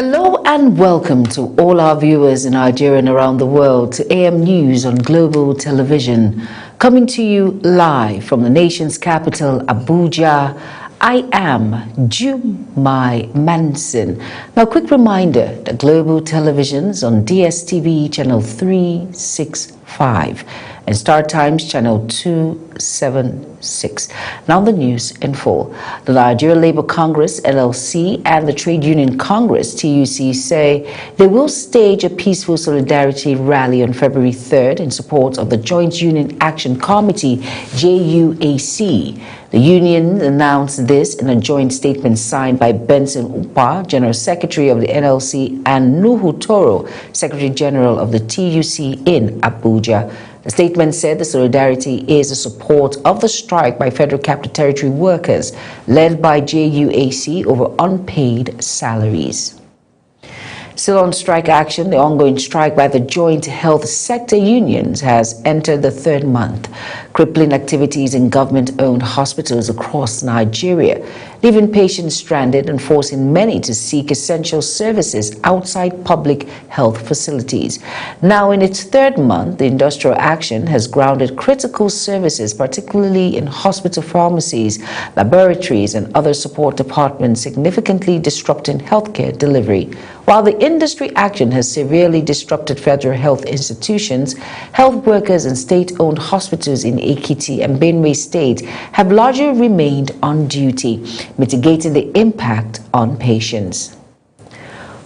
Hello and welcome to all our viewers in Nigeria and around the world to AM News on Global Television, coming to you live from the nation's capital, Abuja. I am Jumai Manson. Now, a quick reminder that Global Television's on DSTV channel 365 and Star Times channel 276. Now the news in full. The Nigeria Labour Congress, LLC, and the Trade Union Congress, TUC, say they will stage a peaceful solidarity rally on February 3rd in support of the Joint Union Action Committee, JUAC. The union announced this in a joint statement signed by Benson Upa, General Secretary of the NLC, and Nuhu Toro, Secretary General of the TUC in Abuja. The statement said the solidarity is the support of the strike by Federal Capital Territory workers led by JUAC over unpaid salaries. Still on strike action, the ongoing strike by the joint health sector unions has entered the third month, crippling activities in government-owned hospitals across Nigeria, leaving patients stranded and forcing many to seek essential services outside public health facilities. Now, in its third month, the industrial action has grounded critical services, particularly in hospital pharmacies, laboratories, and other support departments, significantly disrupting healthcare delivery. While the industry action has severely disrupted federal health institutions, health workers in state-owned hospitals in Ekiti and Benue State have largely remained on duty, mitigating the impact on patients.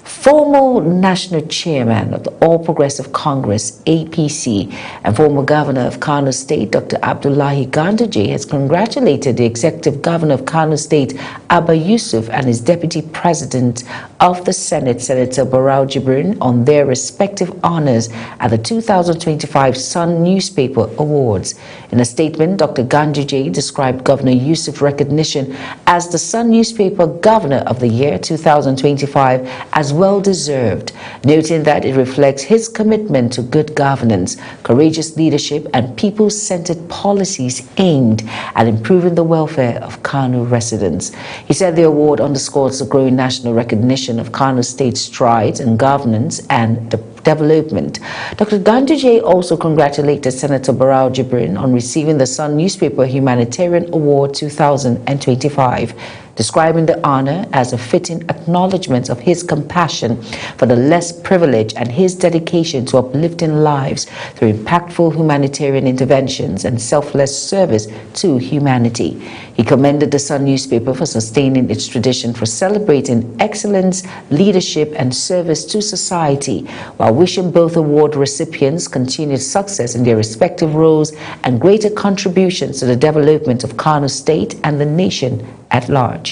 Former National Chairman of the All Progressive Congress, APC, and former Governor of Kano State, Dr. Abdullahi Ganduje, has congratulated the Executive Governor of Kano State, Abba Yusuf, and his Deputy President of the Senate, Senator Barau Jibrin, on their respective honors at the 2025 Sun Newspaper Awards. In a statement, Dr. Ganduje described Governor Yusuf's recognition as the Sun Newspaper Governor of the Year 2025 as well deserved, noting that it reflects his commitment to good governance, courageous leadership, and people-centered policies aimed at improving the welfare of Kano residents. He said the award underscores the growing national recognition of Kano State's strides in governance and development. Dr. Ganduje also congratulated Senator Barau Jibrin on receiving the Sun Newspaper Humanitarian Award 2025, describing the honor as a fitting acknowledgement of his compassion for the less privileged and his dedication to uplifting lives through impactful humanitarian interventions and selfless service to humanity. He commended the Sun newspaper for sustaining its tradition for celebrating excellence, leadership, and service to society, while wishing both award recipients continued success in their respective roles and greater contributions to the development of Kano State and the nation at large.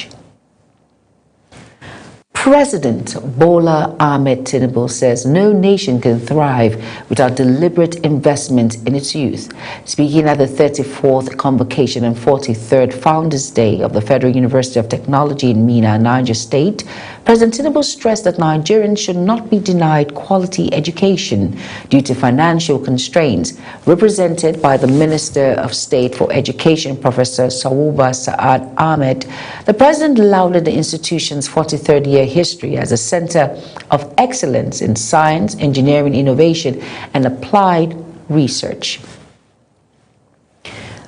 President Bola Ahmed Tinubu says no nation can thrive without deliberate investment in its youth. Speaking at the 34th Convocation and 43rd Founders Day of the Federal University of Technology in Minna, Niger State, President Tinubu stressed that Nigerians should not be denied quality education due to financial constraints. Represented by the Minister of State for Education, Professor Sawuba Saad Ahmed, the president lauded the institution's 43rd year history as a center of excellence in science, engineering, innovation, and applied research.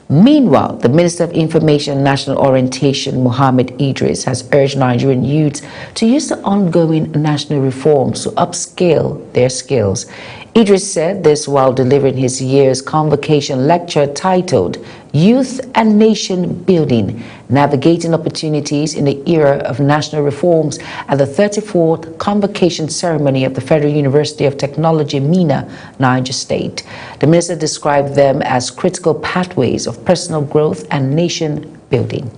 Meanwhile, the Minister of Information and National Orientation, Mohammed Idris, has urged Nigerian youths to use the ongoing national reforms to upscale their skills. Idris said this while delivering his year's convocation lecture titled Youth and Nation Building, Navigating Opportunities in the Era of National Reforms at the 34th Convocation Ceremony of the Federal University of Technology, Minna, Niger State. The minister described them as critical pathways of personal growth and nation building.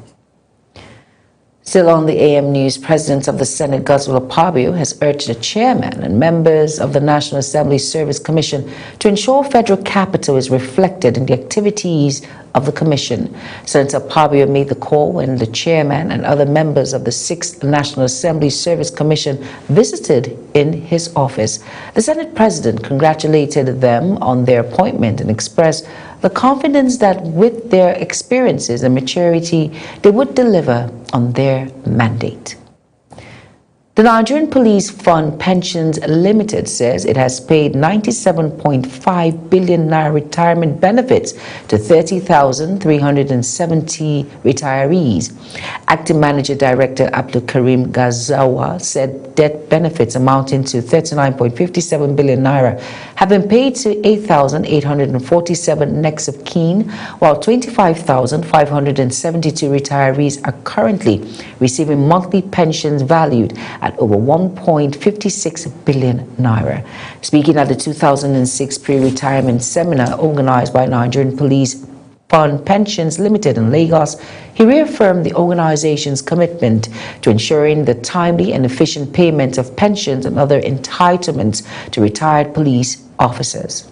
Still on the AM News, President of the Senate, Godswill Akpabio, has urged the chairman and members of the National Assembly Service Commission to ensure federal capital is reflected in the activities of the commission. Senator Akpabio made the call when the chairman and other members of the 6th National Assembly Service Commission visited in his office. The Senate President congratulated them on their appointment and expressed the confidence that with their experiences and maturity, they would deliver on their mandate. The Nigerian Police Fund Pensions Limited says it has paid 97.5 billion naira retirement benefits to 30,370 retirees. Acting Manager Director Abdul Karim Gazawa said death benefits amounting to 39.57 billion naira have been paid to 8,847 next of kin, while 25,572 retirees are currently receiving monthly pensions valued at over 1.56 billion naira. Speaking at the 2006 pre-retirement seminar organized by Nigerian Police Fund Pensions Limited in Lagos, he reaffirmed the organization's commitment to ensuring the timely and efficient payment of pensions and other entitlements to retired police officers.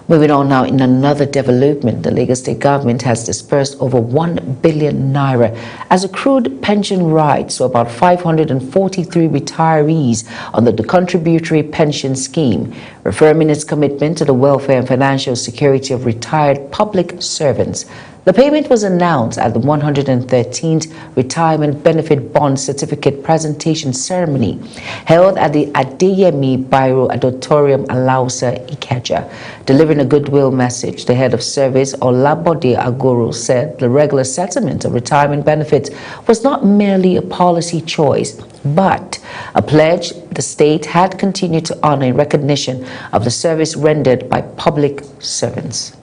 Moving on now, in another development, the Lagos State government has disbursed over 1 billion naira as accrued pension rights to about 543 retirees under the contributory pension scheme, reaffirming its commitment to the welfare and financial security of retired public servants. The payment was announced at the 113th Retirement Benefit Bond Certificate Presentation Ceremony held at the Adeyemi Bairo Auditorium, Alausa, Ikeja. Delivering a goodwill message, the head of service, Olabode Agoro, said the regular settlement of retirement benefits was not merely a policy choice, but a pledge the state had continued to honor in recognition of the service rendered by public servants.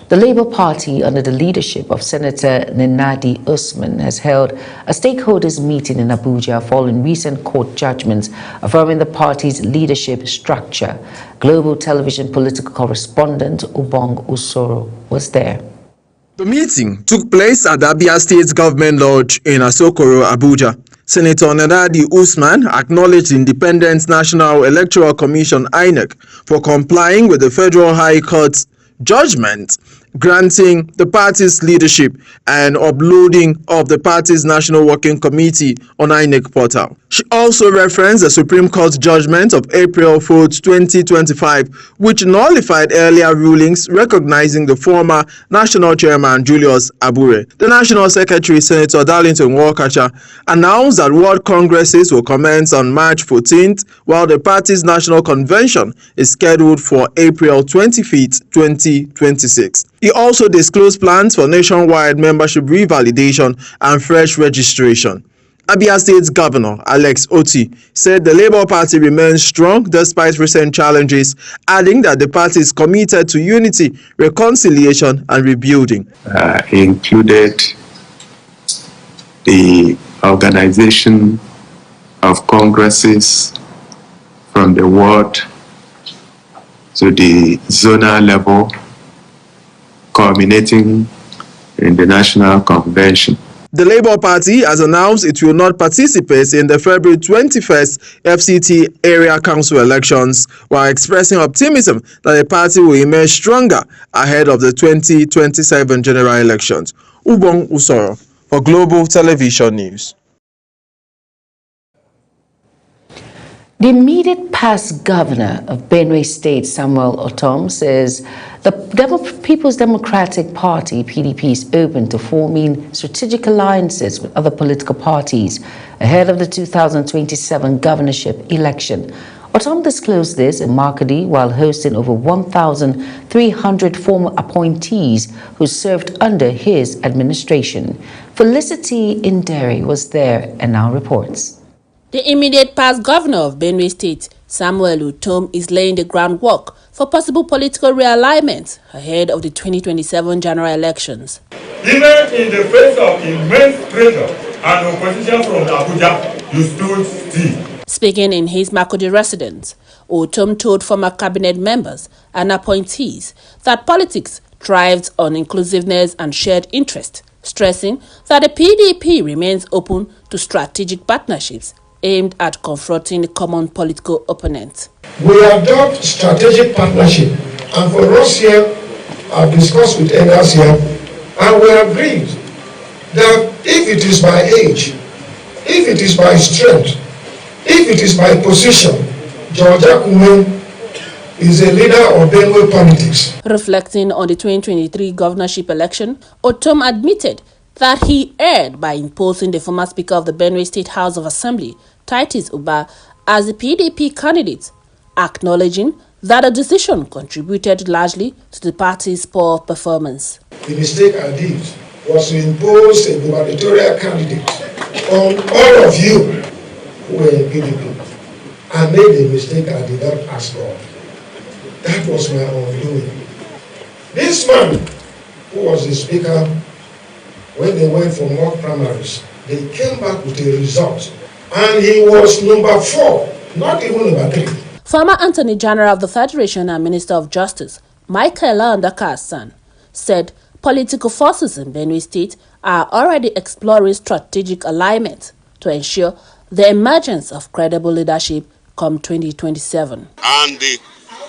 The Labour Party, under the leadership of Senator Nenadi Usman, has held a stakeholders meeting in Abuja following recent court judgments affirming the party's leadership structure. Global television political correspondent Ubong Usoro was there. The meeting took place at the Abia State Government Lodge in Asokoro, Abuja. Senator Nenadi Usman acknowledged the Independent National Electoral Commission (INEC) for complying with the Federal High Court's judgment granting the party's leadership and uploading of the party's National Working Committee on INEC portal. She also referenced the Supreme Court judgment of April 4, 2025, which nullified earlier rulings recognizing the former National Chairman Julius Abure. The National Secretary, Senator Darlington Walkacha, announced that World Congresses will commence on March 14th, while the party's National Convention is scheduled for April 25th, 2026. He also disclosed plans for nationwide membership revalidation and fresh registration. Abia State's Governor Alex Oti said the Labour Party remains strong despite recent challenges, adding that the party is committed to unity, reconciliation and rebuilding. Included the organization of congresses from the ward to the zonal level, culminating in the National Convention. The Labour Party has announced it will not participate in the February 21st FCT area council elections, while expressing optimism that the party will emerge stronger ahead of the 2027 general elections. Ubong Usoro for Global Television News. The immediate past governor of Benue State, Samuel Ortom, says the People's Democratic Party, PDP, is open to forming strategic alliances with other political parties ahead of the 2027 governorship election. Ortom disclosed this in Makudi while hosting over 1,300 former appointees who served under his administration. Felicity Inderi was there and now reports. The immediate past governor of Benue State, Samuel Ortom, is laying the groundwork for possible political realignment ahead of the 2027 general elections. Even in the face of immense pressure and opposition from Abuja, you stood still. Speaking in his Makudi residence, Ortom told former cabinet members and appointees that politics thrives on inclusiveness and shared interest, stressing that the PDP remains open to strategic partnerships aimed at confronting common political opponents. We adopt strategic partnership, and for us here, I've discussed with others here, and we agreed that if it is by age, if it is by strength, if it is by position, George Akume is a leader of Benue politics. Reflecting on the 2023 governorship election, Ortom admitted that he erred by imposing the former Speaker of the Benue State House of Assembly, Titus Uba, as the PDP candidate, acknowledging that the decision contributed largely to the party's poor performance. The mistake I did was to impose a gubernatorial candidate on all of you who were in PDP. I made a mistake I did not ask for. That was my undoing. This man, who was the speaker, when they went for mock primaries, they came back with a result. And he was number 4, not even number 3. Former Attorney General of the Federation and Minister of Justice, Michael Andaka-Hassan, said political forces in Benue State are already exploring strategic alignment to ensure the emergence of credible leadership come 2027. And the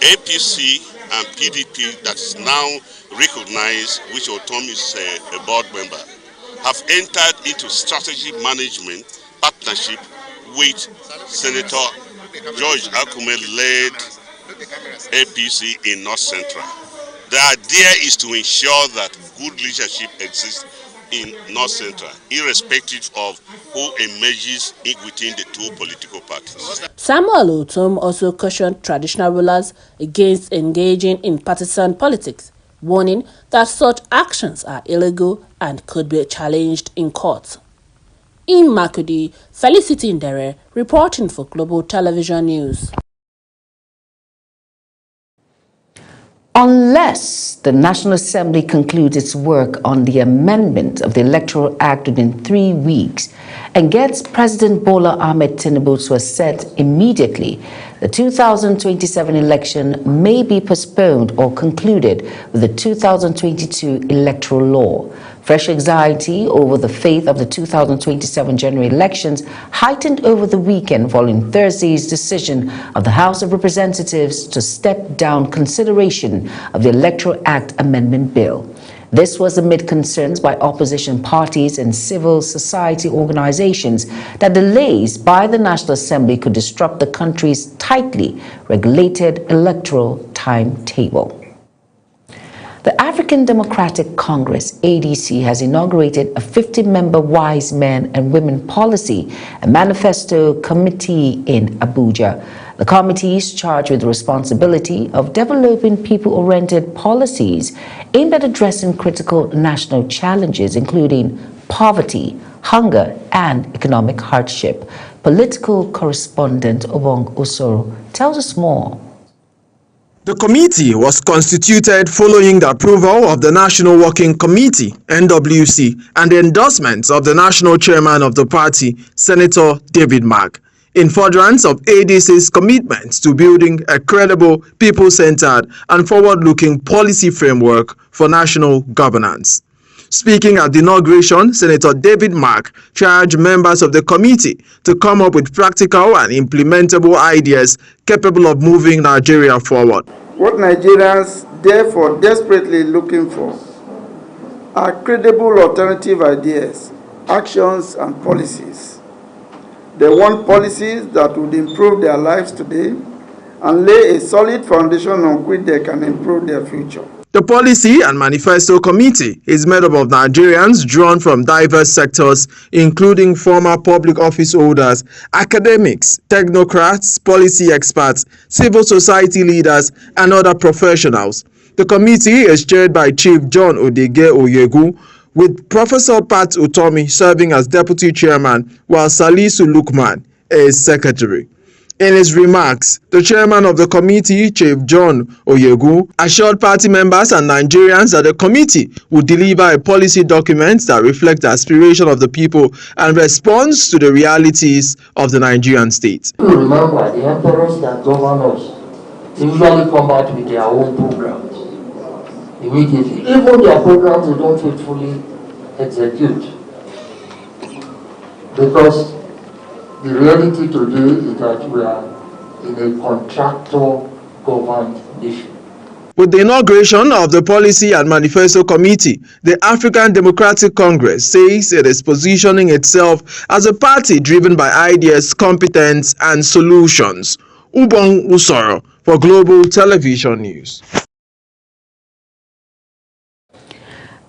APC and PDP that is now recognized, which Otom is a board member, have entered into strategic management partnership with Senator George Akume-led APC in North Central. The idea is to ensure that good leadership exists in North Central, irrespective of who emerges within the two political parties. Samuel Otom also cautioned traditional rulers against engaging in partisan politics, warning that such actions are illegal and could be challenged in court. In Makurdi, Felicity Ndere reporting for Global Television News. Unless the National Assembly concludes its work on the amendment of the Electoral Act within 3 weeks and gets President Bola Ahmed Tinubu to assent immediately, the 2027 election may be postponed or concluded with the 2022 electoral law. Fresh anxiety over the fate of the 2027 general elections heightened over the weekend following Thursday's decision of the House of Representatives to step down consideration of the Electoral Act Amendment Bill. This was amid concerns by opposition parties and civil society organizations that delays by the National Assembly could disrupt the country's tightly regulated electoral timetable. The African Democratic Congress, ADC, has inaugurated a 50-member Wise Men and Women Policy and Manifesto Committee in Abuja. The committee is charged with the responsibility of developing people-oriented policies aimed at addressing critical national challenges, including poverty, hunger, and economic hardship. Political correspondent Obong Osoro tells us more. The committee was constituted following the approval of the National Working Committee, NWC, and the endorsements of the national chairman of the party, Senator David Mark, in furtherance of ADC's commitment to building a credible, people-centered, and forward-looking policy framework for national governance. Speaking at the inauguration, Senator David Mark charged members of the committee to come up with practical and implementable ideas capable of moving Nigeria forward. What Nigerians therefore desperately looking for are credible alternative ideas, actions, and policies. They want policies that would improve their lives today and lay a solid foundation on which they can improve their future. The Policy and Manifesto Committee is made up of Nigerians drawn from diverse sectors, including former public office holders, academics, technocrats, policy experts, civil society leaders, and other professionals. The committee is chaired by Chief John Odege Oyegu, with Professor Pat Utomi serving as deputy chairman, while Salisu Lukman is secretary. In his remarks, the chairman of the committee, Chief John Oyegu, assured party members and Nigerians that the committee would deliver a policy document that reflects the aspiration of the people and responds to the realities of the Nigerian state. Remember, the emperors that govern us usually come out with their own programs immediately. Even their programs they don't faithfully execute. Because the reality today is that we are in a contractor-governed nation. With the inauguration of the Policy and Manifesto Committee, the African Democratic Congress says it is positioning itself as a party driven by ideas, competence, and solutions. Ubong Usoro for Global Television News.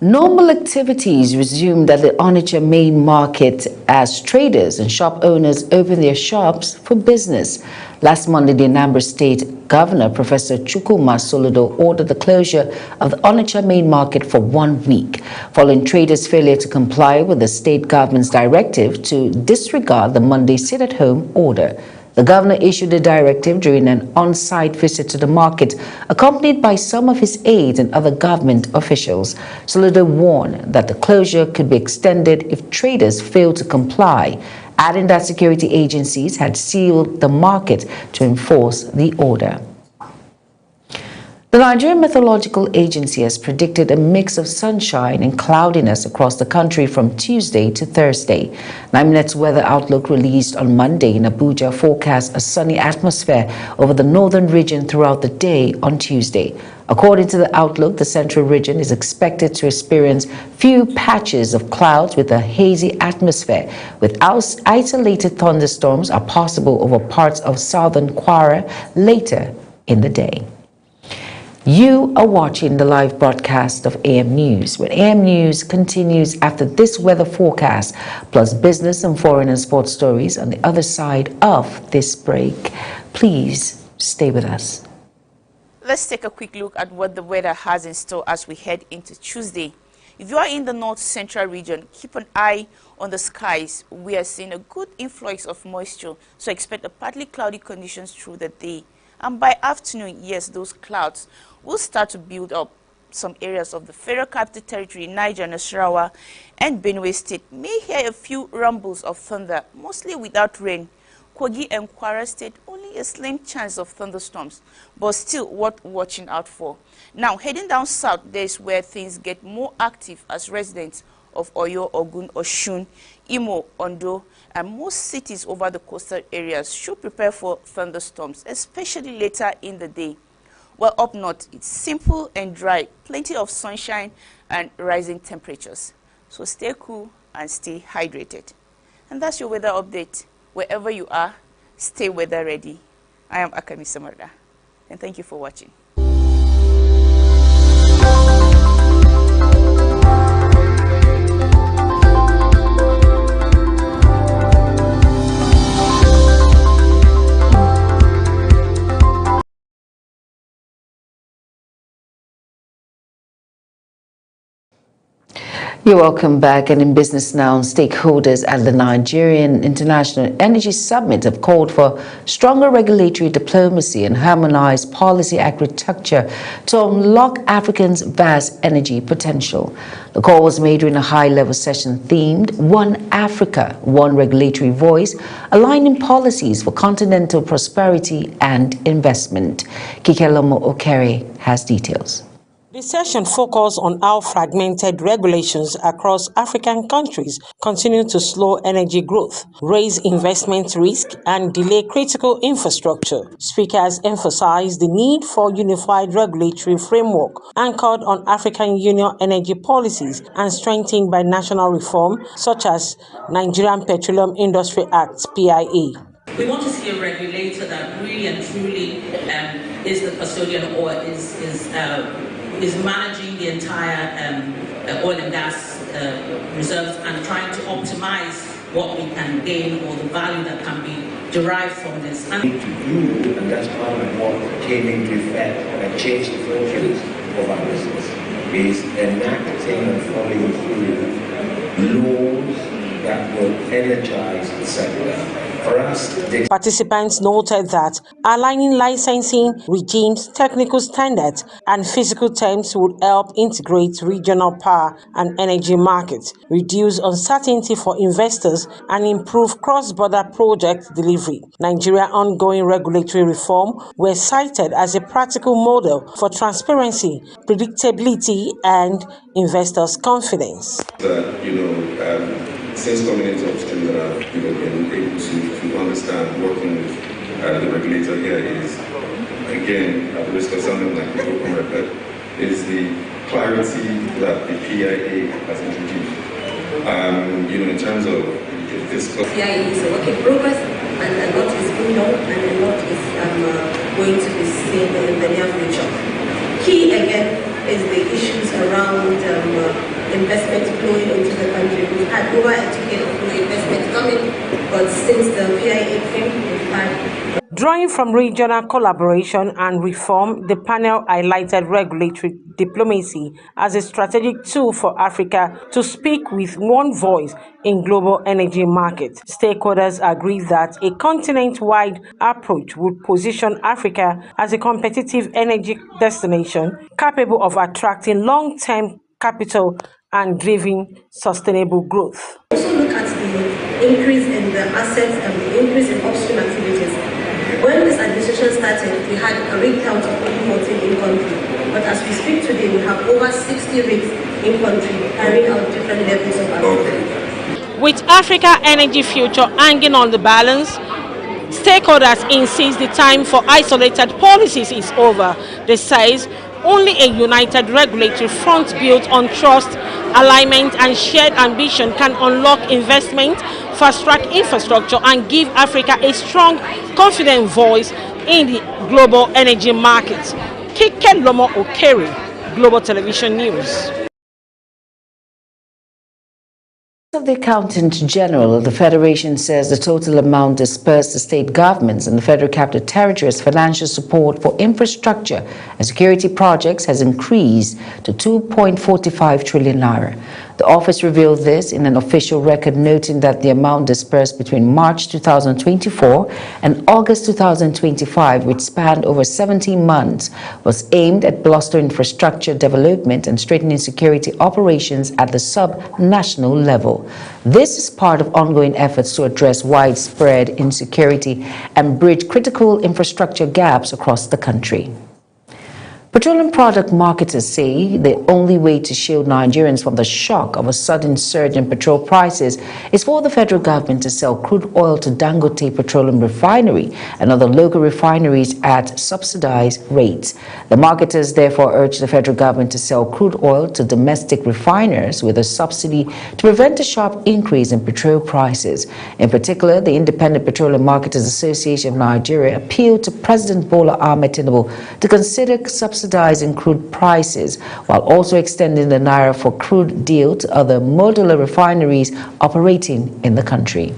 Normal activities resumed at the Onitsha main market as traders and shop owners opened their shops for business. Last Monday, the Anambra State Governor, Professor Chukwuma Soludo, ordered the closure of the Onitsha main market for 1 week, following traders' failure to comply with the state government's directive to disregard the Monday sit-at-home order. The governor issued a directive during an on-site visit to the market, accompanied by some of his aides and other government officials. Soludo warned that the closure could be extended if traders failed to comply, adding that security agencies had sealed the market to enforce the order. The Nigerian Meteorological Agency has predicted a mix of sunshine and cloudiness across the country from Tuesday to Thursday. NIMET's weather outlook released on Monday in Abuja forecasts a sunny atmosphere over the northern region throughout the day on Tuesday. According to the outlook, the central region is expected to experience few patches of clouds with a hazy atmosphere, with isolated thunderstorms are possible over parts of southern Kwara later in the day. You are watching the live broadcast of AM News, where AM News continues after this weather forecast, plus business and foreign and sports stories on the other side of this break. Please stay with us. Let's take a quick look at what the weather has in store as we head into Tuesday. If you are in the north central region, keep an eye on the skies. We are seeing a good influx of moisture, so expect a partly cloudy conditions through the day. And by afternoon, yes, those clouds will start to build up. Some areas of the Federal Capital Territory, Niger, Nasarawa, and Benue State may hear a few rumbles of thunder, mostly without rain. Kogi and Kwara State, only a slim chance of thunderstorms, but still worth watching out for. Now, heading down south, there's where things get more active as residents of Oyo, Ogun, Oshun, Imo, Ondo, and most cities over the coastal areas should prepare for thunderstorms, especially later in the day. Well, up north, it's simple and dry, plenty of sunshine and rising temperatures. So stay cool and stay hydrated. And that's your weather update. Wherever you are, stay weather ready. I am Akami Samarda, and thank you for watching. You're welcome back. And in business now, stakeholders at the Nigerian International Energy Summit have called for stronger regulatory diplomacy and harmonized policy architecture to unlock Africa's vast energy potential. The call was made during a high-level session themed One Africa, One Regulatory Voice, aligning policies for continental prosperity and investment. Kikelomo Okere has details. The session focused on how fragmented regulations across African countries continue to slow energy growth, raise investment risk, and delay critical infrastructure. Speakers emphasized the need for unified regulatory framework anchored on African Union energy policies and strengthened by national reform, such as Nigerian Petroleum Industry Act, PIA. We want to see a regulator that really and truly is the custodian or is managing the entire oil and gas reserves and trying to optimize what we can gain or the value that can be derived from this. And that's part of what came into effect and changed the fortunes of our business, is enacting and following through laws that will energize the sector. For us, participants noted that aligning licensing regimes, technical standards, and physical terms would help integrate regional power and energy markets, reduce uncertainty for investors, and improve cross-border project delivery. Nigeria's ongoing regulatory reform were cited as a practical model for transparency, predictability, and investors' confidence. Since coming into upstream that I've been able to understand working with the regulator here is, again, at the risk of sounding like people come repeat, is the clarity that the PIA has introduced. In terms of fiscal. PIA is a work in progress, and a lot is going on, and a lot is going to be seen in the near future. Key again is the issues around investment flowing into the country. We've had over a decade of no investment coming, but since the PIA came, we've had. Drawing from regional collaboration and reform, the panel highlighted regulatory diplomacy as a strategic tool for Africa to speak with one voice in global energy markets. Stakeholders agree that a continent-wide approach would position Africa as a competitive energy destination capable of attracting long-term capital and driving sustainable growth. Also look at the increase in the assets and the increase in upstream activities. When this administration started, we had a rig count of only 14 in country. But as we speak today, we have over 60 rigs in country carrying out different levels of activity. With Africa energy future hanging on the balance, stakeholders insist the time for isolated policies is over. They say only a united regulatory front built on trust, alignment and shared ambition can unlock investment, fast-track infrastructure and give Africa a strong, confident voice in the global energy markets. Kike Lomo Okere, Global Television News. Of the Accountant General, the Federation says the total amount dispersed to state governments and the Federal Capital Territory as financial support for infrastructure and security projects has increased to 2.45 trillion naira. The office revealed this in an official record, noting that the amount dispersed between March 2024 and August 2025, which spanned over 17 months, was aimed at bolstering infrastructure development and strengthening security operations at the sub-national level. This is part of ongoing efforts to address widespread insecurity and bridge critical infrastructure gaps across the country. Petroleum product marketers say the only way to shield Nigerians from the shock of a sudden surge in petrol prices is for the federal government to sell crude oil to Dangote Petroleum Refinery and other local refineries at subsidized rates. The marketers therefore urge the federal government to sell crude oil to domestic refiners with a subsidy to prevent a sharp increase in petrol prices. In particular, the Independent Petroleum Marketers Association of Nigeria appealed to President Bola Ahmed Tinubu to consider subsidizing crude prices while also extending the naira for crude deal to other modular refineries operating in the country.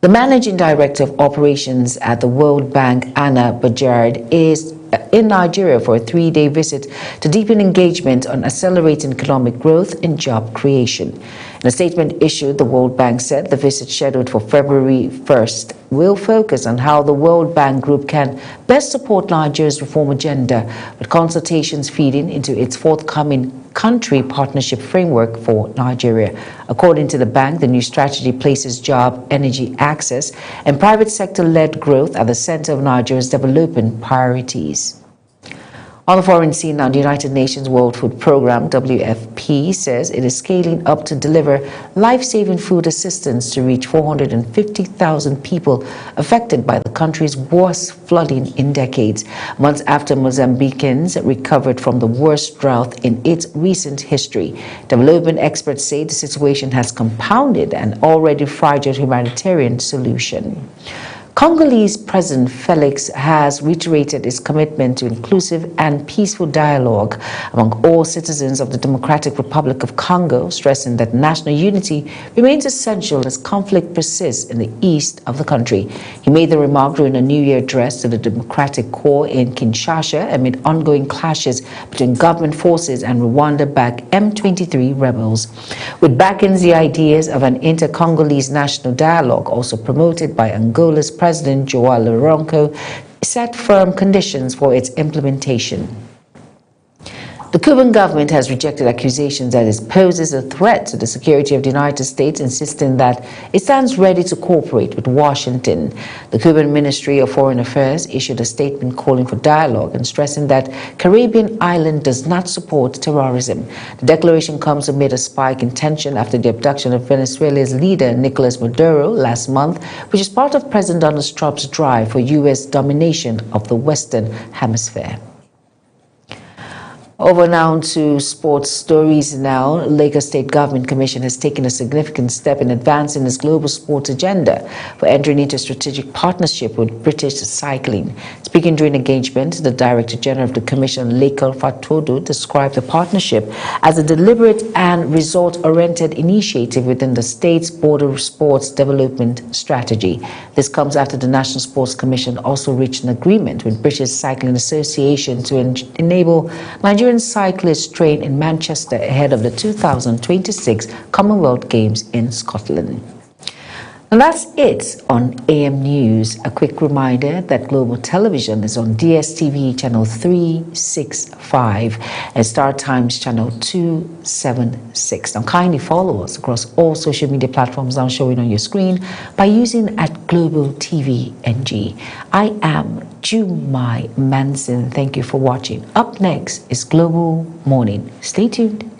The Managing Director of Operations at the World Bank, Anna Bajard, is in Nigeria for a 3-day visit to deepen engagement on accelerating economic growth and job creation. In a statement issued, the World Bank said the visit scheduled for February 1st will focus on how the World Bank Group can best support Nigeria's reform agenda, with consultations feeding into its forthcoming country partnership framework for Nigeria. According to the bank, the new strategy places job, energy access, and private sector-led growth at the center of Nigeria's development priorities. On the foreign scene now, the United Nations World Food Programme, WFP, says it is scaling up to deliver life-saving food assistance to reach 450,000 people affected by the country's worst flooding in decades, months after Mozambicans recovered from the worst drought in its recent history. Development experts say the situation has compounded an already fragile humanitarian solution. Congolese President Felix has reiterated his commitment to inclusive and peaceful dialogue among all citizens of the Democratic Republic of Congo, stressing that national unity remains essential as conflict persists in the east of the country. He made the remark during a New Year address to the Democratic Corps in Kinshasa amid ongoing clashes between government forces and Rwanda-backed M23 rebels. With backings the ideas of an inter-Congolese national dialogue, also promoted by Angola's President Joao Lourenço, set firm conditions for its implementation. The Cuban government has rejected accusations that it poses a threat to the security of the United States, insisting that it stands ready to cooperate with Washington. The Cuban Ministry of Foreign Affairs issued a statement calling for dialogue and stressing that Caribbean island does not support terrorism. The declaration comes amid a spike in tension after the abduction of Venezuela's leader Nicolas Maduro last month, which is part of President Donald Trump's drive for U.S. domination of the Western Hemisphere. Over now to sports stories now. Lagos State Government Commission has taken a significant step in advancing its global sports agenda for entering into a strategic partnership with British Cycling. It's Speaking during engagement, the Director General of the Commission, Lekan Fatodo, described the partnership as a deliberate and result-oriented initiative within the state's border sports development strategy. This comes after the National Sports Commission also reached an agreement with British Cycling Association to enable Nigerian cyclists train in Manchester ahead of the 2026 Commonwealth Games in Scotland. And that's it on AM News. A quick reminder that Global Television is on DSTV channel 365 and Star Times channel 276. Now kindly follow us across all social media platforms now showing on your screen by using @Global TV NG. I am Jumai Manson. Thank you for watching. Up next is Global Morning. Stay tuned.